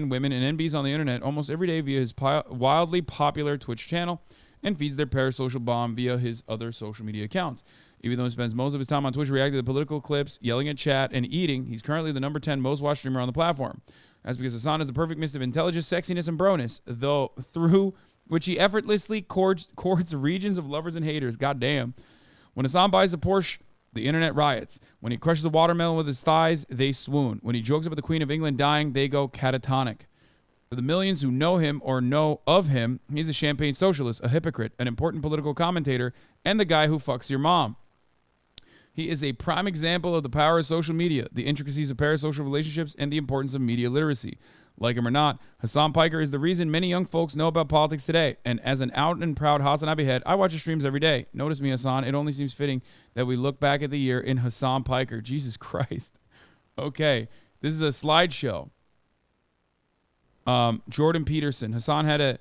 men, women, and NBs on the internet almost every day via his wildly popular Twitch channel and feeds their parasocial bomb via his other social media accounts. Even though he spends most of his time on Twitch reacting to political clips, yelling at chat, and eating, he's currently the number 10 most watched streamer on the platform. That's because Hasan is the perfect mix of intelligence, sexiness, and broness, though through which he effortlessly courts regions of lovers and haters. Goddamn. When Hasan buys a Porsche, the internet riots. When he crushes a watermelon with his thighs, they swoon. When he jokes about the Queen of England dying, they go catatonic. For the millions who know him or know of him, he's a champagne socialist, a hypocrite, an important political commentator, and the guy who fucks your mom. He is a prime example of the power of social media, the intricacies of parasocial relationships, and the importance of media literacy. Like him or not, Hasan Piker is the reason many young folks know about politics today. And as an out and proud Hasanabi head, I watch his streams every day. Notice me, Hasan. It only seems fitting that we look back at the year in Hasan Piker. Jesus Christ. Okay, this is a slideshow. Jordan Peterson. Hasan had a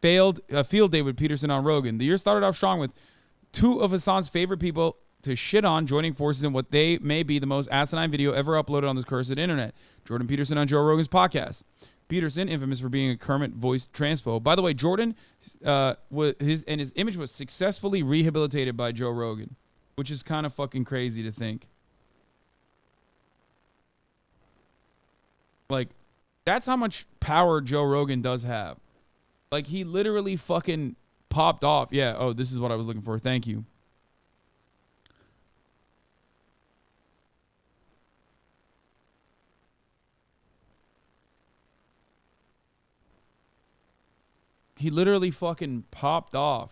field day with Peterson on Rogan. The year started off strong with two of Hasan's favorite people to shit on joining forces in what they may be the most asinine video ever uploaded on this cursed internet. Jordan Peterson on Joe Rogan's podcast. Peterson, infamous for being a Kermit voice transphobe. By the way, Jordan, his image was successfully rehabilitated by Joe Rogan, which is kind of fucking crazy to think. Like, that's how much power Joe Rogan does have. Like, he literally fucking popped off. Yeah, oh, this is what I was looking for. Thank you. He literally fucking popped off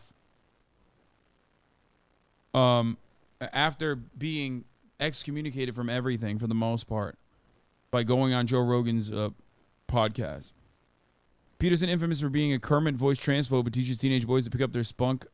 after being excommunicated from everything for the most part by going on Joe Rogan's podcast. Peterson, infamous for being a Kermit voice transphobe who teaches teenage boys to pick up their spunk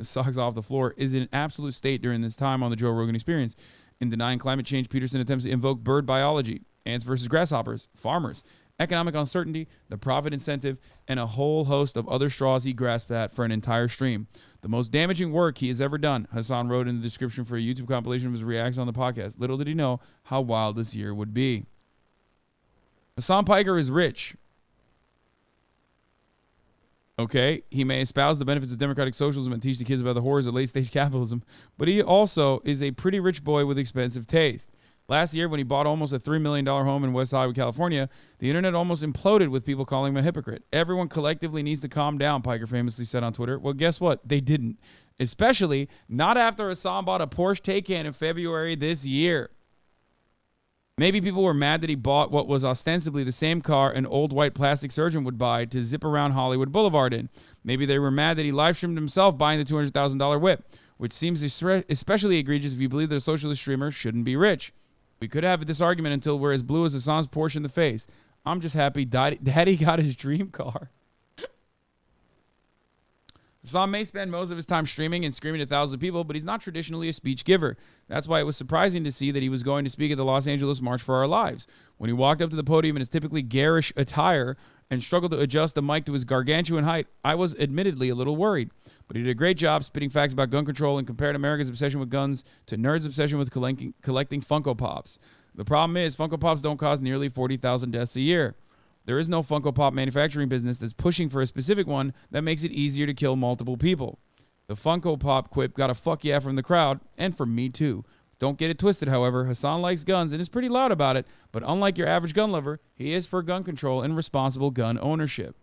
socks off the floor, is in an absolute state during this time on the Joe Rogan Experience. In denying climate change, Peterson attempts to invoke bird biology, ants versus grasshoppers, farmers, economic uncertainty, the profit incentive, and a whole host of other straws he grasped at for an entire stream. The most damaging work he has ever done, Hasan wrote in the description for a YouTube compilation of his reaction on the podcast. Little did he know how wild this year would be. Hasan Piker is rich. Okay, he may espouse the benefits of democratic socialism and teach the kids about the horrors of late-stage capitalism, but he also is a pretty rich boy with expensive taste. Last year, when he bought almost a $3 million home in West Hollywood, California, the internet almost imploded with people calling him a hypocrite. Everyone collectively needs to calm down, Piker famously said on Twitter. Well, guess what? They didn't. Especially not after Hasan bought a Porsche Taycan in February this year. Maybe people were mad that he bought what was ostensibly the same car an old white plastic surgeon would buy to zip around Hollywood Boulevard in. Maybe they were mad that he live-streamed himself buying the $200,000 whip, which seems especially egregious if you believe that a socialist streamer shouldn't be rich. We could have this argument until we're as blue as Hasan's Porsche in the face. I'm just happy Daddy got his dream car. Hasan may spend most of his time streaming and screaming at thousands of people, but he's not traditionally a speech giver. That's why it was surprising to see that he was going to speak at the Los Angeles March for Our Lives. When he walked up to the podium in his typically garish attire and struggled to adjust the mic to his gargantuan height, I was admittedly a little worried. But he did a great job spitting facts about gun control and compared America's obsession with guns to nerds' obsession with collecting Funko Pops. The problem is Funko Pops don't cause nearly 40,000 deaths a year. There is no Funko Pop manufacturing business that's pushing for a specific one that makes it easier to kill multiple people. The Funko Pop quip got a fuck yeah from the crowd, and from me too. Don't get it twisted, however. Hasan likes guns and is pretty loud about it, but unlike your average gun lover, he is for gun control and responsible gun ownership.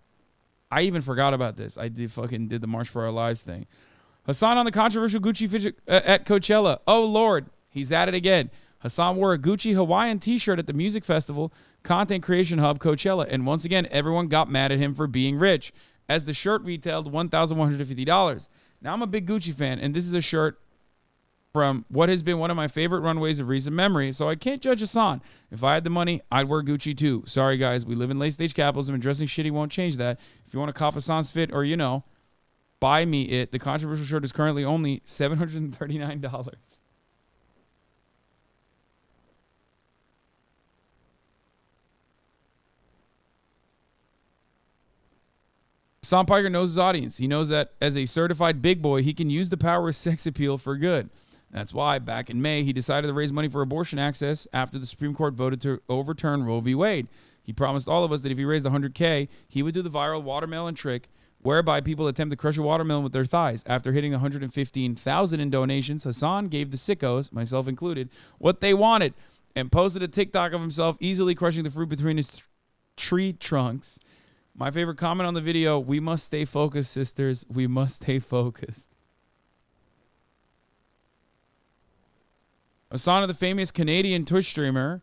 I even forgot about this. I did the March for Our Lives thing. Hasan on the controversial Gucci fidget at Coachella. Oh, Lord. He's at it again. Hasan wore a Gucci Hawaiian t-shirt at the music festival content creation hub Coachella. And once again, everyone got mad at him for being rich, as the shirt retailed $1,150. Now, I'm a big Gucci fan, and this is a shirt from what has been one of my favorite runways of recent memory, so I can't judge Hasan. If I had the money, I'd wear Gucci too. Sorry, guys. We live in late-stage capitalism, and dressing shitty won't change that. If you want to cop Hasan's fit or, buy me it, the controversial shirt is currently only $739. Hasan Piker knows his audience. He knows that as a certified big boy, he can use the power of sex appeal for good. That's why, back in May, he decided to raise money for abortion access after the Supreme Court voted to overturn Roe v. Wade. He promised all of us that if he raised 100K, he would do the viral watermelon trick, whereby people attempt to crush a watermelon with their thighs. After hitting 115,000 in donations, Hasan gave the sickos, myself included, what they wanted and posted a TikTok of himself easily crushing the fruit between his tree trunks. My favorite comment on the video, we must stay focused, sisters. We must stay focused. Hasan of the famous Canadian Twitch streamer,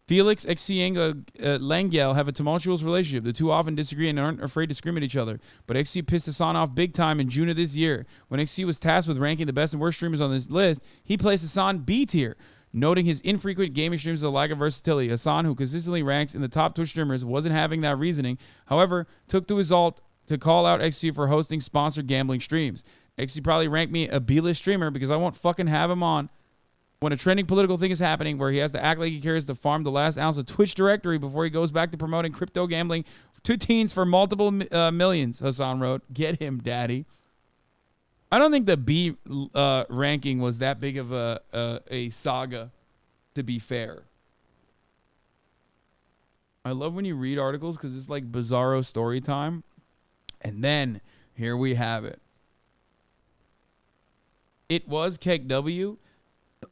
Felix Exienga Langiel have a tumultuous relationship. The two often disagree and aren't afraid to scream at each other. But XC pissed Hasan off big time in June of this year. When XC was tasked with ranking the best and worst streamers on this list, he placed Hasan B tier, noting his infrequent gaming streams of lack of versatility. Hasan, who consistently ranks in the top Twitch streamers, wasn't having that reasoning. However, took to his alt to call out XC for hosting sponsored gambling streams. XC probably ranked me a B-list streamer because I won't fucking have him on when a trending political thing is happening where he has to act like he cares to farm the last ounce of Twitch directory before he goes back to promoting crypto gambling to teens for multiple millions, Hasan wrote. Get him, daddy. I don't think the B ranking was that big of a saga, to be fair. I love when you read articles because it's like bizarro story time. And then here we have it. It was KW.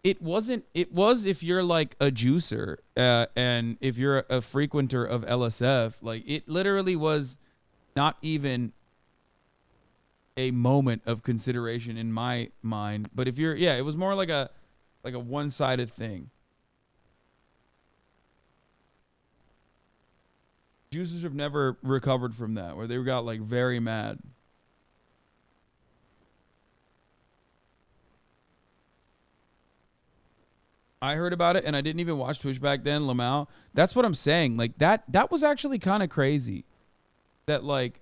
It wasn't. It was if you're like a juicer and if you're a frequenter of LSF. Like it literally was not even a moment of consideration in my mind. But if you're, yeah, it was more like a one-sided thing. Juicers have never recovered from that, where they got like very mad. I heard about it and I didn't even watch Twitch back then, Lamau. That's what I'm saying. Like that was actually kind of crazy. That like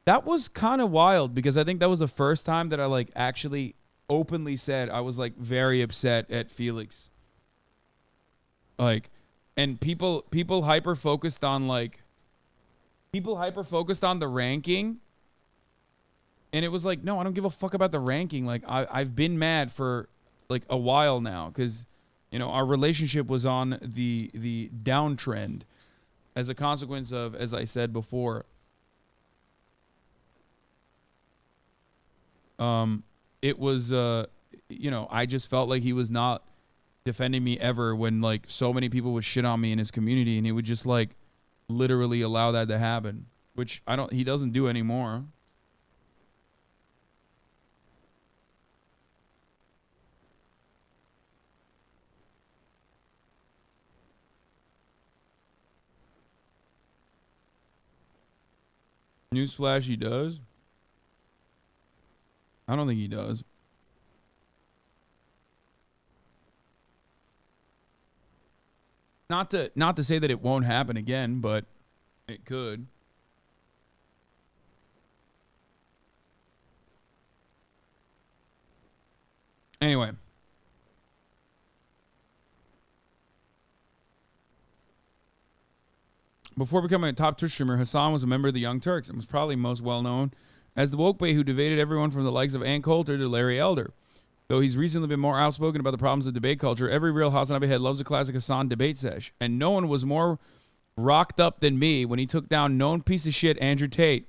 that was kind of wild because I think that was the first time that I like actually openly said I was like very upset at Felix. Like, and people hyper focused on the ranking. And it was like, no, I don't give a fuck about the ranking. Like, I've been mad for like a while now because, you know, our relationship was on the downtrend as a consequence of, as I said before, it was, you know, I just felt like he was not defending me ever when like so many people would shit on me in his community, and he would just like literally allow that to happen, which he doesn't do anymore. Newsflash, he does. I don't think he does. Not to say that it won't happen again, but it could. Anyway. Before becoming a top Twitch streamer, Hasan was a member of the Young Turks and was probably most well known as the woke bay who debated everyone from the likes of Ann Coulter to Larry Elder. Though he's recently been more outspoken about the problems of debate culture, every real Hasan head loves a classic Hasan debate sesh. And no one was more rocked up than me when he took down known piece of shit Andrew Tate.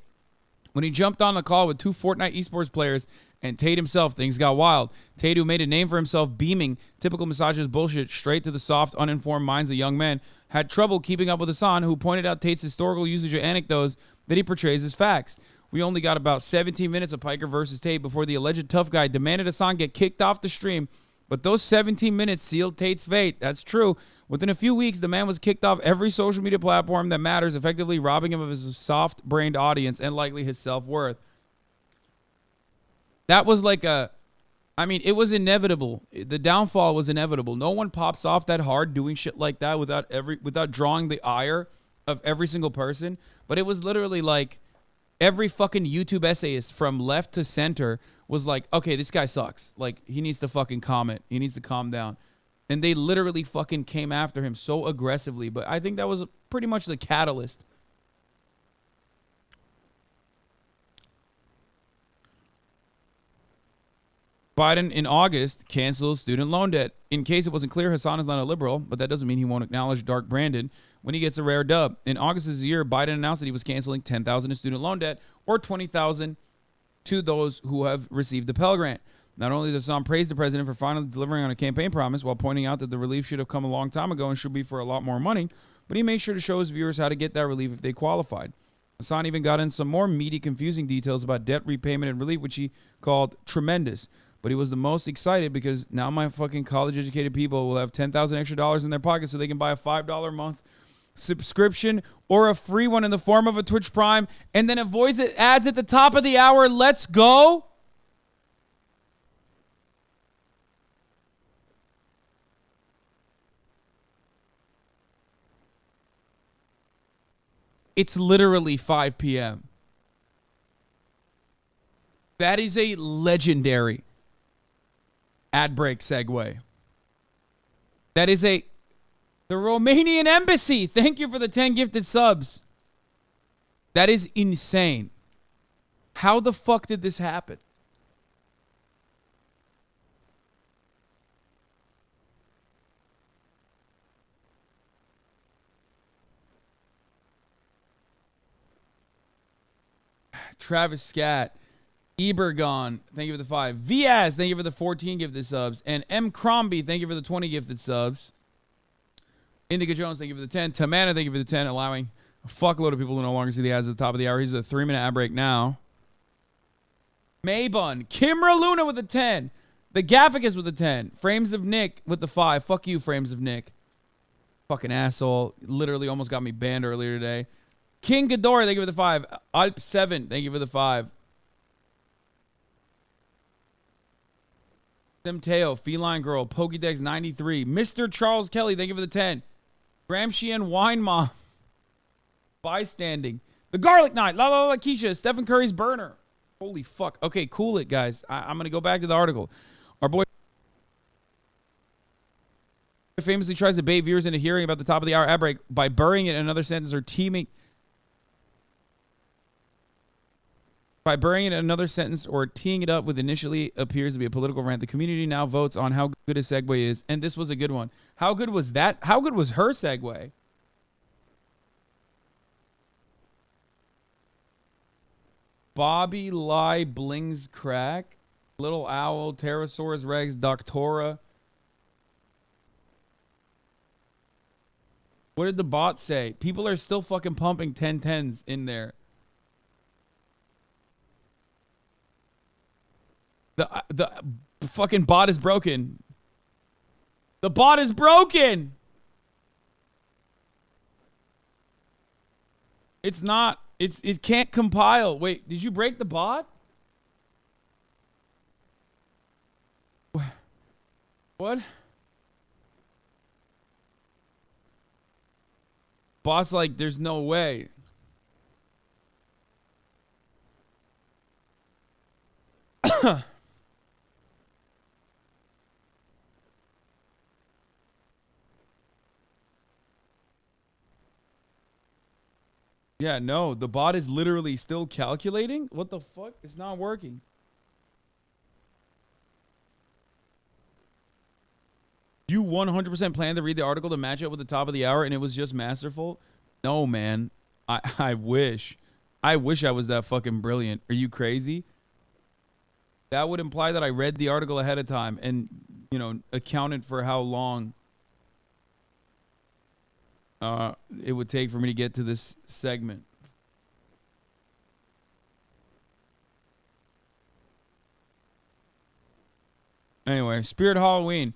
When he jumped on the call with two Fortnite esports players and Tate himself, things got wild. Tate, who made a name for himself beaming typical misogynist bullshit straight to the soft, uninformed minds of young men, had trouble keeping up with Hasan, who pointed out Tate's historical usage of anecdotes that he portrays as facts. We only got about 17 minutes of Piker versus Tate before the alleged tough guy demanded Hasan get kicked off the stream, but those 17 minutes sealed Tate's fate. That's true. Within a few weeks, the man was kicked off every social media platform that matters, effectively robbing him of his soft-brained audience and likely his self-worth. That was like it was inevitable. The downfall was inevitable. No one pops off that hard doing shit like that without drawing the ire of every single person. But it was literally like every fucking YouTube essayist from left to center was like, okay, this guy sucks. Like, he needs to fucking comment. He needs to calm down. And they literally fucking came after him so aggressively. But I think that was pretty much the catalyst. Biden in August cancels student loan debt. In case it wasn't clear, Hasan is not a liberal, but that doesn't mean he won't acknowledge Dark Brandon when he gets a rare dub. In August of this year, Biden announced that he was canceling $10,000 in student loan debt or $20,000 to those who have received the Pell Grant. Not only does Hasan praise the president for finally delivering on a campaign promise while pointing out that the relief should have come a long time ago and should be for a lot more money, but he made sure to show his viewers how to get that relief if they qualified. Hasan even got in some more meaty, confusing details about debt repayment and relief, which he called tremendous. But he was the most excited because now my fucking college-educated people will have $10,000 extra dollars in their pockets so they can buy a $5 a month subscription or a free one in the form of a Twitch Prime, and then avoids it ads at the top of the hour. Let's go. It's literally 5 p.m. That is a legendary ad break segue. That is the Romanian embassy. Thank you for the 10 gifted subs. That is insane. How the fuck did this happen? Travis Scat, Ebergon, thank you for the 5. Viaz, thank you for the 14 gifted subs. And M. Crombie, thank you for the 20 gifted subs. Indica Jones, thank you for the 10. Tamana, thank you for the 10, allowing a fuckload of people to no longer see the ads at the top of the hour. Here's a 3-minute ad break now. Maybun, Kimra Luna with the 10. The Gafficus with the 10. Frames of Nick with the 5. Fuck you, Frames of Nick. Fucking asshole. Literally almost got me banned earlier today. King Ghidorah, thank you for the 5. Alp 7, thank you for the 5. Simteo, Feline Girl, Pokédex 93. Mr. Charles Kelly, thank you for the 10. Gramsci and Wine Mom. Bystanding. The Garlic Knight, La La La Keisha, Stephen Curry's Burner. Holy fuck. Okay, cool it, guys. I'm going to go back to the article. Our boy famously tries to bait viewers into hearing about the top of the hour ad break by burying it in another sentence or teaming it up with initially appears to be a political rant. The community now votes on how good a segue is, and this was a good one. How good was that? How good was her segue? Bobby Lie Blings Crack, Little Owl, Pterosaurus Rex, Doctora. What did the bot say? People are still fucking pumping 1010s in there. The fucking bot is broken. The bot is broken. It's not. It can't compile. Wait, did you break the bot? What? Bot's like, there's no way. Yeah, no, the bot is literally still calculating. What the fuck? It's not working. You 100% planned to read the article to match up with the top of the hour and it was just masterful? No, man. I wish. I wish I was that fucking brilliant. Are you crazy? That would imply that I read the article ahead of time and, you know, accounted for how long it would take for me to get to this segment. Anyway, Spirit Halloween.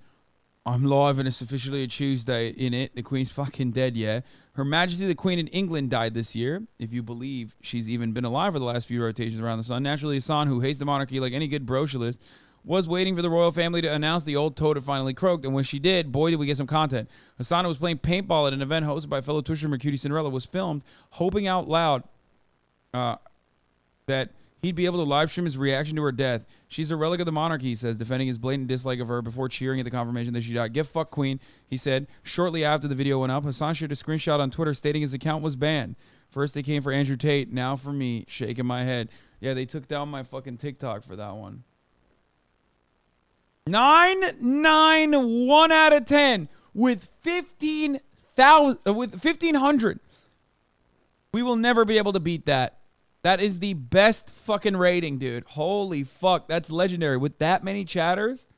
I'm live and it's officially a Tuesday in it. The Queen's fucking dead, yeah. Her Majesty the Queen in England died this year, if you believe she's even been alive for the last few rotations around the sun. Naturally, Hasan, who hates the monarchy like any good brocialist, was waiting for the royal family to announce the old toad had finally croaked, and when she did, boy, did we get some content. Hasan, who was playing paintball at an event hosted by fellow Twitch streamer Cutie Cinderella, was filmed hoping out loud that he'd be able to live stream his reaction to her death. She's a relic of the monarchy, he says, defending his blatant dislike of her before cheering at the confirmation that she died. Get fucked, Queen, he said. Shortly after the video went up, Hasan shared a screenshot on Twitter stating his account was banned. First they came for Andrew Tate, now for me, shaking my head. Yeah, they took down my fucking TikTok for that one. 991 out of 10 with 15,000 with 1,500. We will never be able to beat that. That is the best fucking rating, dude. Holy fuck, that's legendary with that many chatters.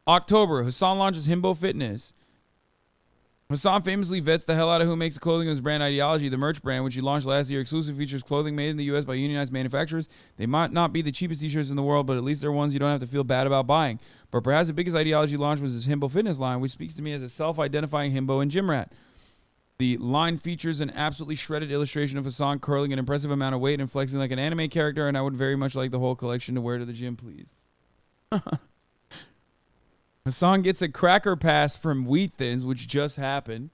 October, Hasan launches Himbo Fitness. Hasan famously vets the hell out of who makes the clothing of his brand Ideology, the merch brand, which he launched last year. Exclusive features clothing made in the U.S. by unionized manufacturers. They might not be the cheapest t-shirts in the world, but at least they're ones you don't have to feel bad about buying. But perhaps the biggest Ideology launch was his Himbo Fitness line, which speaks to me as a self-identifying himbo and gym rat. The line features an absolutely shredded illustration of Hasan curling an impressive amount of weight and flexing like an anime character, and I would very much like the whole collection to wear to the gym, please. Hasan gets a cracker pass from Wheat Thins, which just happened.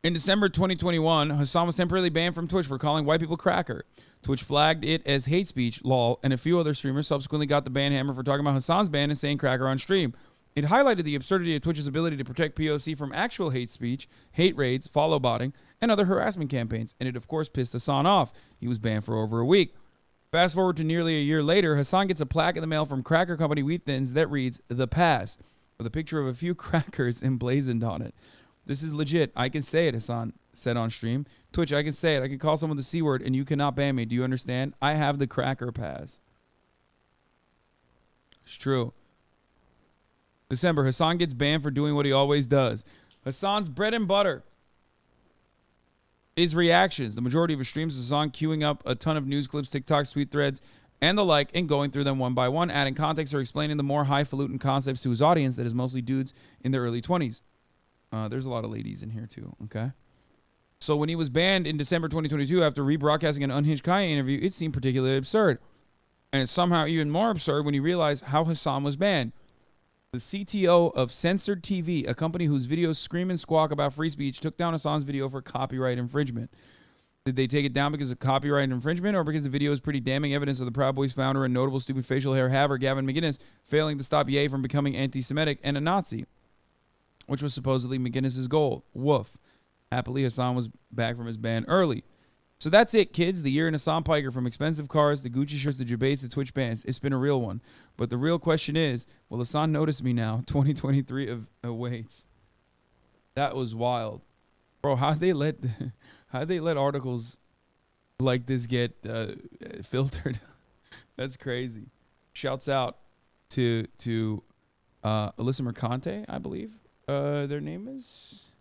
In December 2021, Hasan was temporarily banned from Twitch for calling white people cracker. Twitch flagged it as hate speech, lol, and a few other streamers subsequently got the ban hammer for talking about Hasan's ban and saying cracker on stream. It highlighted the absurdity of Twitch's ability to protect POC from actual hate speech, hate raids, follow botting, and other harassment campaigns, and it of course pissed Hasan off. He was banned for over a week. Fast forward to nearly a year later, Hasan gets a plaque in the mail from cracker company Wheat Thins that reads, "The Pass," with a picture of a few crackers emblazoned on it. This is legit. I can say it, Hasan said on stream. Twitch, I can say it. I can call someone the C word and you cannot ban me. Do you understand? I have the cracker pass. It's true. December, Hasan gets banned for doing what he always does. Hasan's bread and butter is reactions. The majority of his streams is Hasan queuing up a ton of news clips, TikToks, tweet threads, and the like, and going through them one by one, adding context or explaining the more highfalutin concepts to his audience that is mostly dudes in their early 20s. There's a lot of ladies in here too, okay? So when he was banned in December 2022 after rebroadcasting an Unhinged Kanye interview, it seemed particularly absurd. And it's somehow even more absurd when you realize how Hasan was banned. The CTO of Censored TV, a company whose videos scream and squawk about free speech, took down Hasan's video for copyright infringement. Did they take it down because of copyright infringement or because the video is pretty damning evidence of the Proud Boys founder and notable stupid facial hair haver Gavin McInnes failing to stop Ye from becoming anti-Semitic and a Nazi, which was supposedly McGinnis's goal? Woof. Happily, Hasan was back from his ban early. So that's it, kids. The year in Hasan Piker, from expensive cars, the Gucci shirts, the Jabates, the Twitch bans. It's been a real one. But the real question is, will Hasan notice me now? 2023 awaits. That was wild. Bro, how'd they let articles like this get filtered? That's crazy. Shouts out to Alyssa Mercante, I believe. Their name is